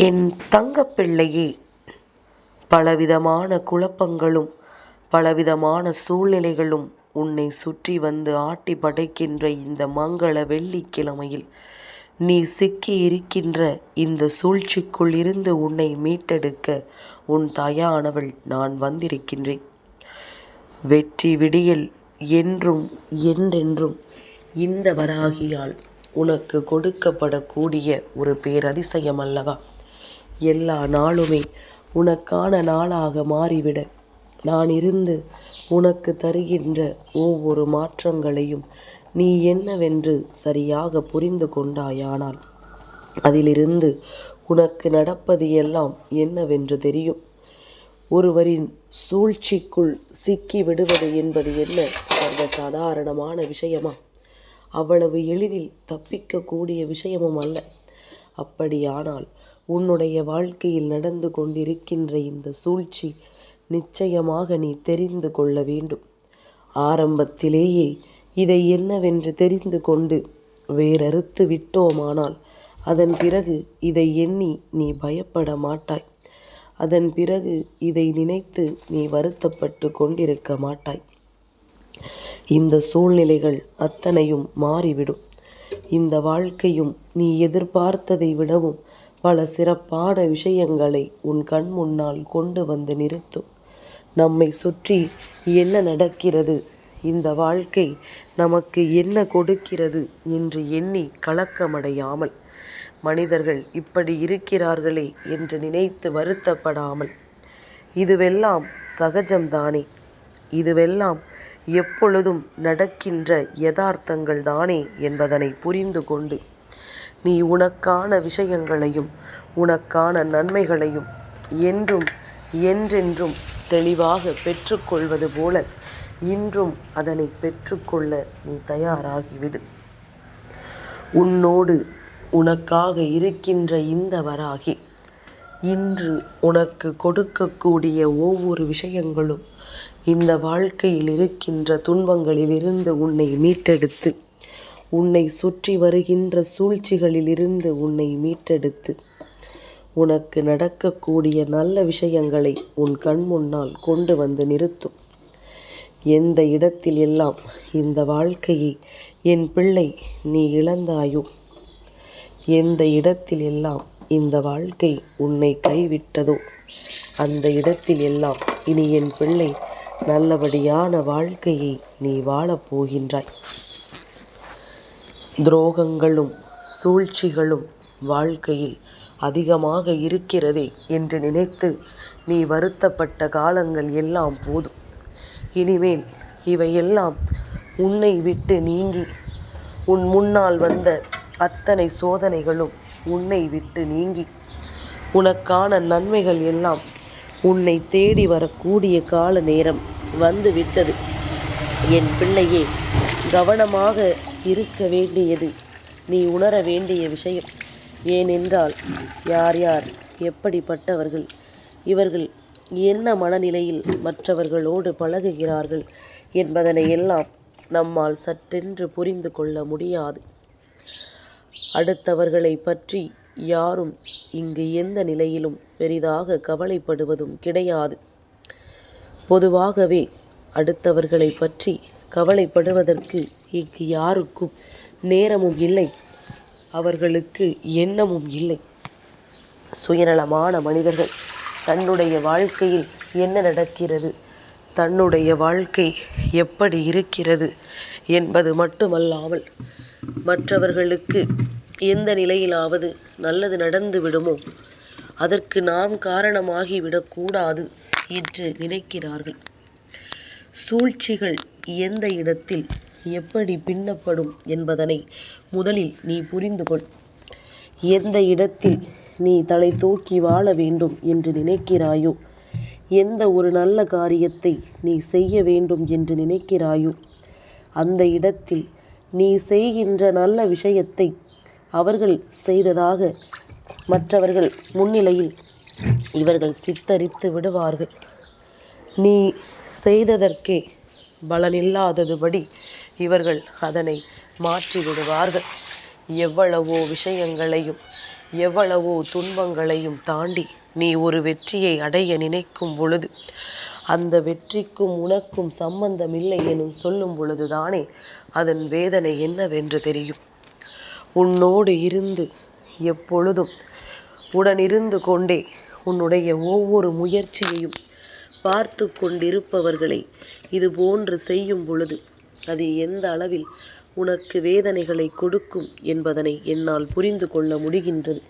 என் தங்கப்பிள்ளையே, பலவிதமான குழப்பங்களும் பலவிதமான சூழ்நிலைகளும் உன்னை சுற்றி வந்து ஆட்டி படைக்கின்ற இந்த மங்கள வெள்ளிக்கிழமையில் நீ சிக்கி இருக்கின்ற இந்த சூழ்ச்சிக்குள் இருந்து உன்னை மீட்டெடுக்க உன் தாயானவள் நான் வந்திருக்கின்றேன். வெற்றி விடியல் என்றும் என்றென்றும் இந்த வராகியால் உனக்கு கொடுக்கப்படக்கூடிய ஒரு பேரதிசயம் அல்லவா? எல்லா நாளுமே உனக்கான நாளாக மாறிவிட நான் இருந்து உனக்கு தருகின்ற ஒவ்வொரு மாற்றங்களையும் நீ என்னவென்று சரியாக புரிந்து கொண்டாயானால் அதிலிருந்து உனக்கு நடப்பது எல்லாம் என்னவென்று தெரியும். ஒருவரின் சூழ்ச்சிக்குள் சிக்கி விடுவது என்பது என்ன சர்வசாதாரணமான விஷயமா? அவ்வளவு எளிதில் தப்பிக்கக்கூடிய விஷயமும் அல்ல. அப்படியானால் உன்னுடைய வாழ்க்கையில் நடந்து கொண்டிருக்கின்ற இந்த சூழ்ச்சி நிச்சயமாக நீ தெரிந்து கொள்ள வேண்டும். ஆரம்பத்திலேயே இதை என்னவென்று தெரிந்து கொண்டு வேறறுத்து விட்டோமானால் அதன் பிறகு இதை எண்ணி நீ பயப்பட மாட்டாய். அதன் பிறகு இதை நினைத்து நீ வருத்தப்பட்டு கொண்டிருக்க மாட்டாய். இந்த சூழ்நிலைகள் அத்தனையும் மாறிவிடும். இந்த வாழ்க்கையும் நீ எதிர்பார்த்ததை விடவும் பல சிறப்பான விஷயங்களை உன் கண் முன்னால் கொண்டு வந்து நிறுத்தும். நம்மை சுற்றி என்ன நடக்கிறது, இந்த வாழ்க்கை நமக்கு என்ன கொடுக்கிறது என்று எண்ணி கலக்கமடையாமல், மனிதர்கள் இப்படி இருக்கிறார்களே என்று நினைத்து வருத்தப்படாமல், இதுவெல்லாம் சகஜம்தானே, இதுவெல்லாம் எப்பொழுதும் நடக்கின்ற யதார்த்தங்கள் தானே என்பதனை புரிந்து கொண்டு நீ உனக்கான விஷயங்களையும் உனக்கான நன்மைகளையும் என்றும் என்றென்றும் தெளிவாக பெற்றுக்கொள்வது போல இன்றும் அதனை பெற்றுக்கொள்ள நீ தயாராகிவிடு. உன்னோடு உனக்காக இருக்கின்ற இந்த வராகி இன்று உனக்கு கொடுக்கக்கூடிய ஒவ்வொரு விஷயங்களும் இந்த வாழ்க்கையில் இருக்கின்ற துன்பங்களிலிருந்து உன்னை மீட்டெடுத்து, உன்னை சுற்றி வருகின்ற சூழ்ச்சிகளிலிருந்து உன்னை மீட்டெடுத்து, உனக்கு நடக்கக்கூடிய நல்ல விஷயங்களை உன் கண் முன்னால் கொண்டு வந்து நிறுத்தும். எந்த இடத்தில் எல்லாம் இந்த வாழ்க்கையை என் பிள்ளை நீ இழந்தாயோ, எந்த இடத்தில் எல்லாம் இந்த வாழ்க்கை உன்னை கைவிட்டதோ, அந்த இடத்தில் எல்லாம் இனி என் பிள்ளை நல்லபடியான வாழ்க்கையை நீ வாழப்போகின்றாய். துரோகங்களும் சூழ்ச்சிகளும் வாழ்க்கையில் அதிகமாக இருக்கிறதே என்று நினைத்து நீ வருத்தப்பட்ட காலங்கள் எல்லாம் போதும். இனிமேல் இவையெல்லாம் உன்னை விட்டு நீங்கி, உன் முன்னால் வந்த அத்தனை சோதனைகளும் உன்னை விட்டு நீங்கி, உனக்கான நன்மைகள் எல்லாம் உன்னை தேடி வரக்கூடிய கால நேரம் வந்து விட்டது. என் பிள்ளையே, கவனமாக இருக்க வேண்டியது நீ உணர வேண்டிய விஷயம். ஏனென்றால் யார் யார் எப்படிப்பட்டவர்கள், இவர்கள் என்ன மனநிலையில் மற்றவர்களோடு பழகுகிறார்கள் என்பதனை எல்லாம் நம்மால் சற்றென்று புரிந்து கொள்ள முடியாது. அடுத்தவர்களை பற்றி யாரும் இங்கு எந்த நிலையிலும் பெரிதாக கவலைப்படுவதும் கிடையாது. பொதுவாகவே அடுத்தவர்களை பற்றி கவலைப்படுவதற்கு இங்கு யாருக்கும் நேரமும் இல்லை, அவர்களுக்கு எண்ணமும் இல்லை. சுயநலமான மனிதர்கள் தன்னுடைய வாழ்க்கையில் என்ன நடக்கிறது, தன்னுடைய வாழ்க்கை எப்படி இருக்கிறது என்பது மட்டுமல்லாமல் மற்றவர்களுக்கு எந்த நிலையிலாவது நல்லது நடந்து விடுமோ அதற்கு நாம் காரணமாகிவிடக்கூடாது என்று நினைக்கிறார்கள். சூழ்ச்சிகள் எந்த இடத்தில் எப்படி பின்னப்படும் என்பதனை முதலில் நீ புரிந்து கொள். எந்த இடத்தில் நீ தலை தூக்கி வாழ வேண்டும் என்று நினைக்கிறாயோ, எந்த ஒரு நல்ல காரியத்தை நீ செய்ய வேண்டும் என்று நினைக்கிறாயோ, அந்த இடத்தில் நீ செய்கின்ற நல்ல விஷயத்தை அவர்கள் செய்ததாக மற்றவர்கள் முன்னிலையில் இவர்கள் சித்தரித்து விடுவார்கள். நீ செய்ததற்கே பலனில்லாததுபடி இவர்கள் அதனை மாற்றி விடுவார்கள். எவ்வளவோ விஷயங்களையும் எவ்வளவோ துன்பங்களையும் தாண்டி நீ ஒரு வெற்றியை அடைய நினைக்கும் பொழுது, அந்த வெற்றிக்கும் உனக்கும் சம்பந்தமில்லை எனும் சொல்லும் பொழுதுதானே அதன் வேதனை என்னவென்று தெரியும். உன்னோடு இருந்து எப்பொழுதும் உடனிருந்து கொண்டே உன்னுடைய ஒவ்வொரு முயற்சியையும் பார்த்து கொண்டிருப்பவர்களை இது போன்று செய்யும் பொழுது அது எந்த அளவில் உனக்கு வேதனைகளை கொடுக்கும் என்பதனை என்னால் புரிந்து கொள்ள முடிகின்றது.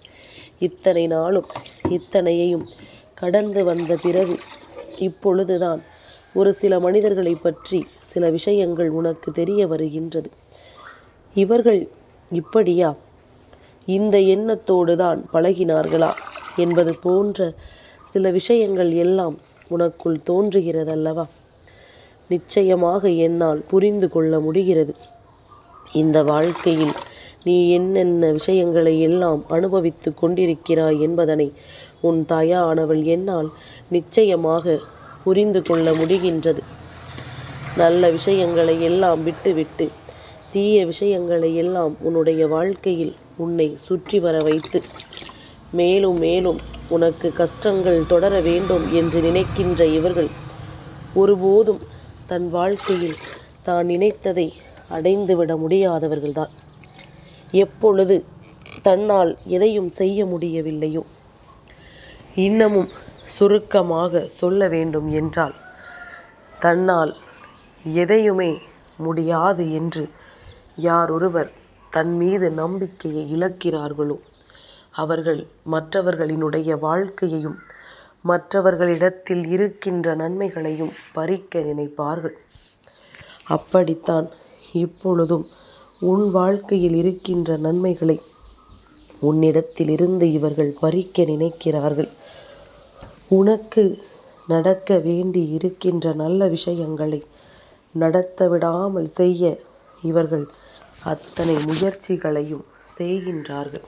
இத்தனை நாளும் இத்தனையையும் கடந்து வந்த பிறகு இப்பொழுதுதான் ஒரு சில மனிதர்களை பற்றி சில விஷயங்கள் உனக்கு தெரிய வருகின்றது. இவர்கள் இப்படியா, இந்த எண்ணத்தோடு தான் பழகினார்களா என்பது போன்ற சில விஷயங்கள் எல்லாம் உனக்குள் தோன்றுகிறதல்லவா? நிச்சயமாக என்னால் புரிந்து கொள்ள முடிகிறது. இந்த வாழ்க்கையில் நீ என்னென்ன விஷயங்களை எல்லாம் அனுபவித்து கொண்டிருக்கிறாய் என்பதனை உன் தாயானவள் என்னால் நிச்சயமாக புரிந்து கொள்ள முடிகின்றது. நல்ல விஷயங்களை எல்லாம் விட்டுவிட்டு தீய விஷயங்களை எல்லாம் உன்னுடைய வாழ்க்கையில் உன்னை சுற்றி வர வைத்து மேலும் மேலும் உனக்கு கஷ்டங்கள் தொடர வேண்டும் என்று நினைக்கின்ற இவர்கள் ஒருபோதும் தன் வாழ்க்கையில் தான் நினைத்ததை அடைந்துவிட முடியாதவர்கள்தான். எப்பொழுது தன்னால் எதையும் செய்ய முடியவில்லையோ, இன்னமும் சுருக்கமாக சொல்ல வேண்டும் என்றால், தன்னால் எதையுமே முடியாது என்று யாரொருவர் தன் மீது நம்பிக்கையை இழக்கிறார்களோ அவர்கள் மற்றவர்களினுடைய வாழ்க்கையையும் மற்றவர்களிடத்தில் இருக்கின்ற நன்மைகளையும் பறிக்க நினைப்பார்கள். அப்படித்தான் இப்பொழுதும் உன் வாழ்க்கையில் இருக்கின்ற நன்மைகளை உன்னிடத்திலிருந்து இவர்கள் பறிக்க நினைக்கிறார்கள். உனக்கு நடக்க வேண்டி இருக்கின்ற நல்ல விஷயங்களை நடத்த விடாமல் செய்ய இவர்கள் அத்தனை முயற்சிகளையும் செய்கின்றார்கள்.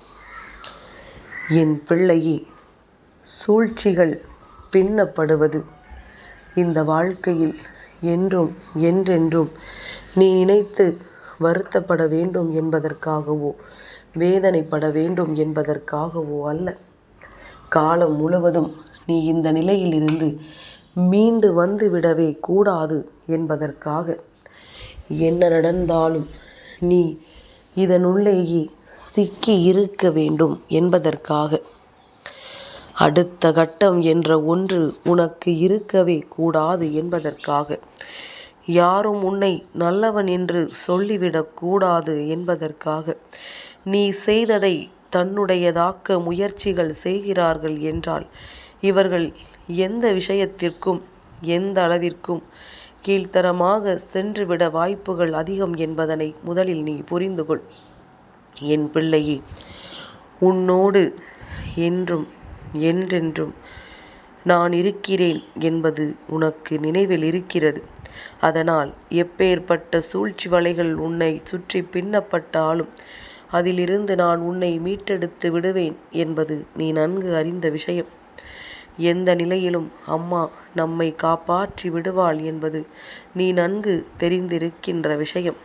என் பிள்ளையே, சூழ்ச்சிகள் பின்னப்படுவது இந்த வாழ்க்கையில் என்றும் என்றென்றும் நீ நினைத்து வருத்தப்பட வேண்டும் என்பதற்காகவோ வேதனைப்பட வேண்டும் என்பதற்காகவோ அல்ல. காலம் முழுவதும் நீ இந்த நிலையிலிருந்து மீண்டு வந்து விடவே கூடாது என்பதற்காக. என்ன நடந்தாலும் நீ இதனுள்ளேயே சிக்கி இருக்க வேண்டும் என்பதற்காக. அடுத்த கட்டம் என்ற ஒன்று உனக்கு இருக்கவே கூடாது என்பதற்காக. யாரும் உன்னை நல்லவன் என்று சொல்லிவிடக்கூடாது என்பதற்காக. நீ செய்ததை தன்னுடையதாக்க முயற்சிகள் செய்கிறார்கள் என்றால் இவர்கள் எந்த விஷயத்திற்கும் எந்த அளவிற்கும் கீழ்த்தரமாக சென்றுவிட வாய்ப்புகள் அதிகம் என்பதனை முதலில் நீ புரிந்து கொள். என் பிள்ளையே, உன்னோடு என்றும் என்றென்றும் நான் இருக்கிறேன் என்பது உனக்கு நினைவில் இருக்கிறது. அதனால் எப்பேற்பட்ட சூழ்ச்சி வலைகள் உன்னை சுற்றி பின்னப்பட்டாலும் அதிலிருந்து நான் உன்னை மீட்டெடுத்து விடுவேன் என்பது நீ நன்கு அறிந்த விஷயம். எந்த நிலையிலும் அம்மா நம்மை காப்பாற்றி விடுவாள் என்பது நீ நன்கு தெரிந்திருக்கின்ற விஷயம்.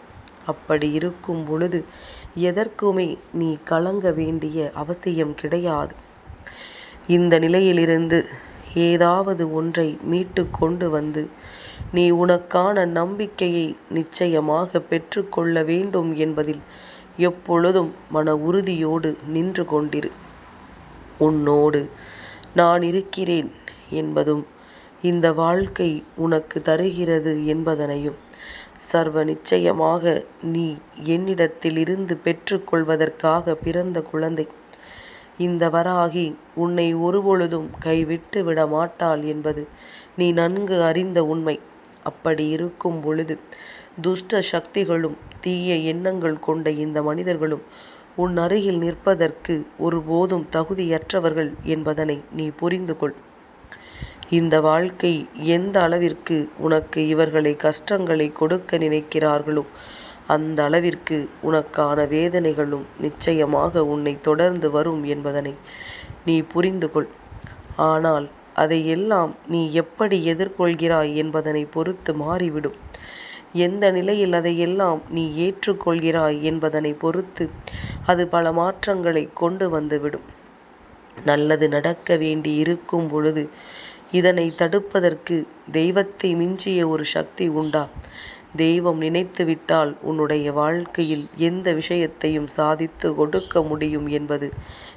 அப்படி இருக்கும் பொழுது எதற்குமே நீ கலங்க வேண்டிய அவசியம் கிடையாது. இந்த நிலையிலிருந்து ஏதாவது ஒன்றை மீட்டு கொண்டு வந்து நீ உனக்கான நம்பிக்கையை நிச்சயமாக பெற்றுக்கொள்ள வேண்டும் என்பதில் எப்பொழுதும் மன உறுதியோடு நின்று கொண்டிரு. உன்னோடு நான் இருக்கிறேன் என்பதும் இந்த வாழ்க்கை உனக்கு தருகிறது என்பதனையும் சர்வ நிச்சயமாக நீ என்னிடத்திலிருந்து பெற்றுக்கொள்வதற்காக பிறந்த குழந்தை. இந்த வராகி உன்னை ஒருபொழுதும் கைவிட்டு விட மாட்டாள் என்பது நீ நன்கு அறிந்த உண்மை. அப்படி இருக்கும் பொழுது துஷ்ட சக்திகளும் தீய எண்ணங்கள் கொண்ட இந்த மனிதர்களும் உன் அருகில் நிற்பதற்கு ஒருபோதும் தகுதியற்றவர்கள் என்பதனை நீ புரிந்து கொள். இந்த வாழ்க்கை எந்த அளவிற்கு உனக்கு இவர்களை கஷ்டங்களை கொடுக்க நினைக்கிறார்களோ அந்த அளவிற்கு உனக்கான வேதனைகளும் நிச்சயமாக உன்னை தொடர்ந்து வரும் என்பதனை நீ புரிந்து கொள். ஆனால் அதையெல்லாம் நீ எப்படி எதிர்கொள்கிறாய் என்பதனை பொறுத்து மாறிவிடும். எந்த நிலையில் அதையெல்லாம் நீ ஏற்றுக்கொள்கிறாய் என்பதனை பொறுத்து அது பல மாற்றங்களை கொண்டு வந்துவிடும். நல்லது நடக்க வேண்டி இருக்கும் பொழுது இதனை தடுப்பதற்கு தெய்வத்தை மிஞ்சிய ஒரு சக்தி உண்டா? தெய்வம் நினைத்துவிட்டால் உன்னுடைய வாழ்க்கையில் எந்த விஷயத்தையும் சாதித்து கொடுக்க முடியும் என்பது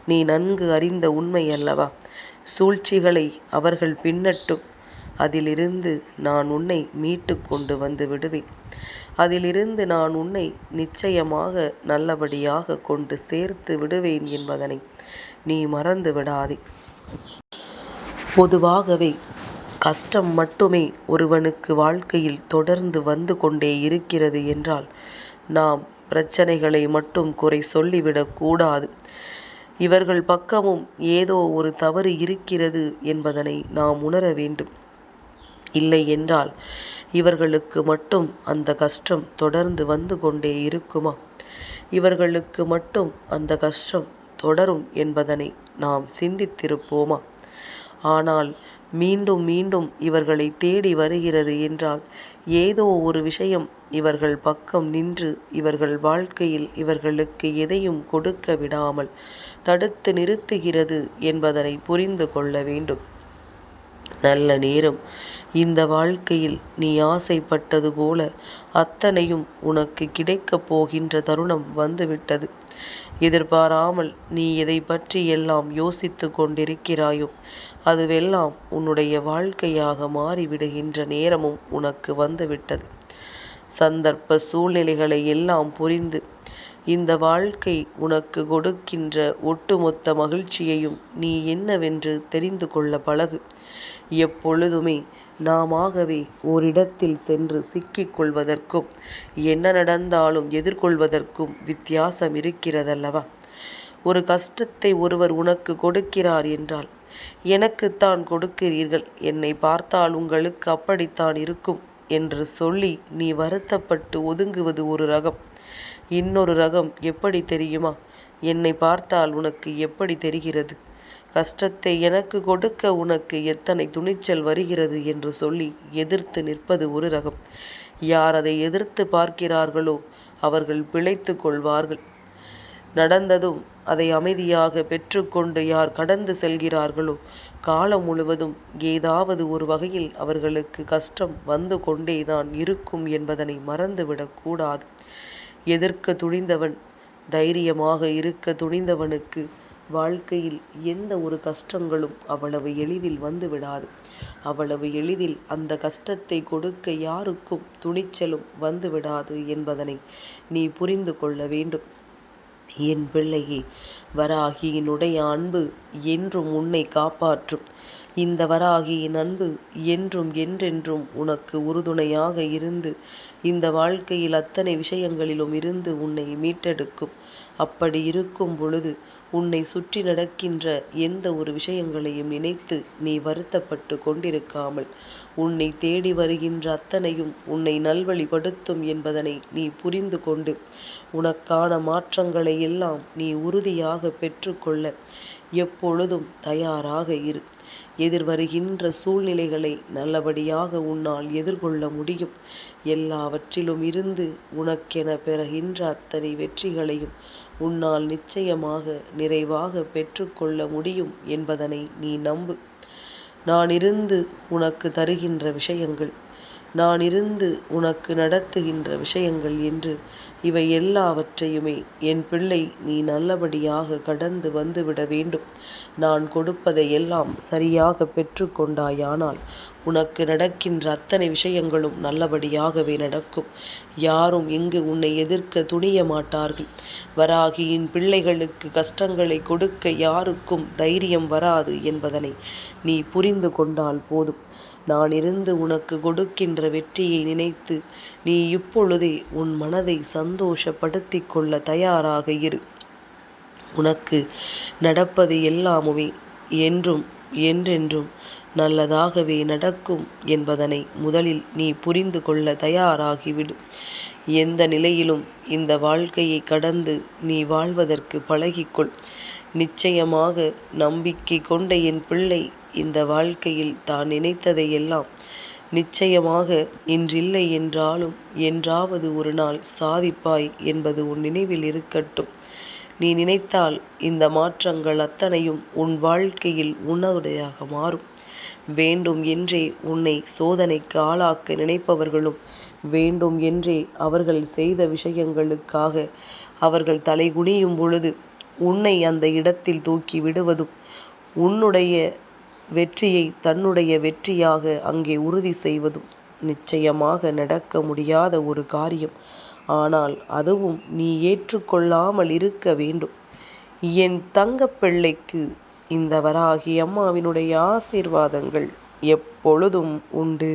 நீ நன்கு அறிந்த உண்மை அல்லவா? சூழ்ச்சிகளை அவர்கள் பின்னட்டும், அதிலிருந்து நான் உன்னை மீட்டு கொண்டு வந்து விடுவேன். அதிலிருந்து நான் உன்னை நிச்சயமாக நல்லபடியாக கொண்டு சேர்த்து விடுவேன் என்பதனை நீ மறந்து விடாதே. பொதுவாகவே கஷ்டம் மட்டுமே ஒருவனுக்கு வாழ்க்கையில் தொடர்ந்து வந்து கொண்டே இருக்கிறது என்றால் நாம் பிரச்சனைகளை மட்டும் குறை சொல்லிவிடக் கூடாது. இவர்கள் பக்கமும் ஏதோ ஒரு தவறு இருக்கிறது என்பதனை நாம் உணர வேண்டும். இல்லை என்றால் இவர்களுக்கு மட்டும் அந்த கஷ்டம் தொடர்ந்து வந்து கொண்டே இருக்குமா? இவர்களுக்கு மட்டும் அந்த கஷ்டம் தொடரும் என்பதனை நாம் சிந்தித்திருப்போமா? ஆனால் மீண்டும் மீண்டும் இவர்களை தேடி வருகிறது என்றால் ஏதோ ஒரு விஷயம் இவர்கள் பக்கம் நின்று இவர்கள் வாழ்க்கையில் இவர்களுக்கு எதையும் கொடுக்க விடாமல் தடுத்து நிறுத்துகிறது என்பதனை புரிந்து கொள்ள வேண்டும். நல்ல நேரம். இந்த வாழ்க்கையில் நீ ஆசைப்பட்டது போல அத்தனையும் உனக்கு கிடைக்கப் போகின்ற தருணம் வந்துவிட்டது. எதிர்பாராமல் நீ எதை பற்றி எல்லாம் யோசித்து கொண்டிருக்கிறாயோ அதுவெல்லாம் உன்னுடைய வாழ்க்கையாக மாறிவிடுகின்ற நேரமும் உனக்கு வந்துவிட்டது. சந்தர்ப்ப சூழ்நிலைகளை எல்லாம் புரிந்து இந்த வாழ்க்கை உனக்கு கொடுக்கின்ற ஒட்டுமொத்த மகிழ்ச்சியையும் நீ என்னவென்று தெரிந்து கொள்ள பழகு. எப்பொழுதுமே நாமாகவே ஓரிடத்தில் சென்று சிக்கிக் கொள்வதற்கும் என்ன நடந்தாலும் எதிர்கொள்வதற்கும் வித்தியாசம் இருக்கிறதல்லவா? ஒரு கஷ்டத்தை ஒருவர் உனக்கு கொடுக்கிறார் என்றால், எனக்குத்தான் கொடுக்கிறீர்கள், என்னை பார்த்தால் உங்களுக்கு அப்படித்தான் இருக்கும் என்று சொல்லி நீ வருத்தப்பட்டு ஒதுங்குவது ஒரு ரகம். இன்னொரு ரகம் எப்படி தெரியுமா? என்னை பார்த்தால் உனக்கு எப்படி தெரிகிறது? கஷ்டத்தை எனக்கு கொடுக்க உனக்கு எத்தனை துணிச்சல் வருகிறது என்று சொல்லி எதிர்த்து நிற்பது ஒரு ரகம். யார் அதை எதிர்த்து பார்க்கிறார்களோ அவர்கள் பிழைத்து கொள்வார்கள். நடந்ததும் அதை அமைதியாக பெற்றுக்கொண்டு யார் கடந்து செல்கிறார்களோ காலம் முழுவதும் ஏதாவது ஒரு வகையில் அவர்களுக்கு கஷ்டம் வந்து கொண்டேதான் இருக்கும் என்பதனை மறந்துவிடக்கூடாது. எதிர்க்க துணிந்தவன், தைரியமாக இருக்க துணிந்தவனுக்கு வாழ்க்கையில் எந்த ஒரு கஷ்டங்களும் அவ்வளவு எளிதில் வந்து விடாது. அவ்வளவு எளிதில் அந்த கஷ்டத்தை கொடுக்க யாருக்கும் துணிச்சலும் வந்து விடாது என்பதனை நீ புரிந்து கொள்ள வேண்டும். என் பிள்ளையே, வராகியினுடைய அன்பு என்றும் உன்னை காப்பாற்றும். இந்த வராகியின் அன்பு என்றும் என்றென்றும் உனக்கு உறுதுணையாக இருந்து இந்த வாழ்க்கையில் அத்தனை விஷயங்களிலும் இருந்து உன்னை மீட்டெடுக்கும். அப்படி இருக்கும் பொழுது உன்னை சுற்றி நடக்கின்ற எந்த ஒரு விஷயங்களையும் நினைத்து நீ வருத்தப்பட்டு கொண்டிருக்காமல் உன்னை தேடி வருகின்ற அத்தனையும் உன்னை நல்வழிப்படுத்தும் என்பதனை நீ புரிந்து கொண்டு உனக்கான மாற்றங்களை எல்லாம் நீ உறுதியாக பெற்றுக்கொள்ள எப்பொழுதும் தயாராக இரு. எதிர்வருகின்ற சூழ்நிலைகளை நல்லபடியாக உன்னால் எதிர்கொள்ள முடியும். எல்லாவற்றிலும் இருந்து உனக்கென பெறுகின்ற அத்தனை வெற்றிகளையும் உன்னால் நிச்சயமாக நிறைவாக பெற்றுக்கொள்ள முடியும் என்பதனை நீ நம்பு. நான் இருந்து உனக்கு தருகின்ற விஷயங்கள், நான் இருந்து உனக்கு நடத்துகின்ற விஷயங்கள் என்று இவை எல்லாவற்றையுமே என் பிள்ளை நீ நல்லபடியாக கடந்து வந்துவிட வேண்டும். நான் கொடுப்பதை எல்லாம் சரியாக பெற்றுக்கொண்டாயானால் உனக்கு நடக்கின்ற அத்தனை விஷயங்களும் நல்லபடியாகவே நடக்கும். யாரும் இங்கு உன்னை எதிர்க்க துணிய மாட்டார்கள். வராகியின் பிள்ளைகளுக்கு கஷ்டங்களை கொடுக்க யாருக்கும் தைரியம் வராது என்பதனை நீ புரிந்து கொண்டால் போதும். நான் இருந்து உனக்கு கொடுக்கின்ற வெற்றியை நினைத்து நீ இப்பொழுதே உன் மனதை சந்தோஷப்படுத்திக் கொள்ள தயாராக இரு. உனக்கு நடப்பது எல்லாமுமே என்றும் என்றென்றும் நல்லதாகவே நடக்கும் என்பதனை முதலில் நீ புரிந்து கொள்ள தயாராகிவிடு. எந்த நிலையிலும் இந்த வாழ்க்கையை கடந்து நீ வாழ்வதற்கு பழகிக்கொள். நிச்சயமாக நம்பிக்கை கொண்ட என் பிள்ளை இந்த வாழ்க்கையில் தான் நினைத்ததை எல்லாம் நிச்சயமாக இன்றில்லை என்றாலும் என்றாவது ஒரு நாள் சாதிப்பாய் என்பது உன் நினைவில் இருக்கட்டும். நீ நினைத்தால் இந்த மாற்றங்கள் அத்தனையும் உன் வாழ்க்கையில் உன்னுடையதாக மாறும். வேண்டும் என்றே உன்னை சோதனைக்கு ஆளாக்க நினைப்பவர்களும், வேண்டும் என்றே அவர்கள் செய்த விஷயங்களுக்காக அவர்கள் தலைகுனியும் பொழுது உன்னை அந்த இடத்தில் தூக்கி விடுவதும், உன்னுடைய வெற்றியை தன்னுடைய வெற்றியாக அங்கே உறுதி செய்வதும் நிச்சயமாக நடக்க முடியாத ஒரு காரியம். ஆனால் அதுவும் நீ ஏற்றுக்கொள்ளாமல் இருக்க வேண்டும். என் தங்கப்பிள்ளைக்கு இந்த வராகி அம்மாவினுடைய ஆசீர்வாதங்கள் எப்பொழுதும் உண்டு.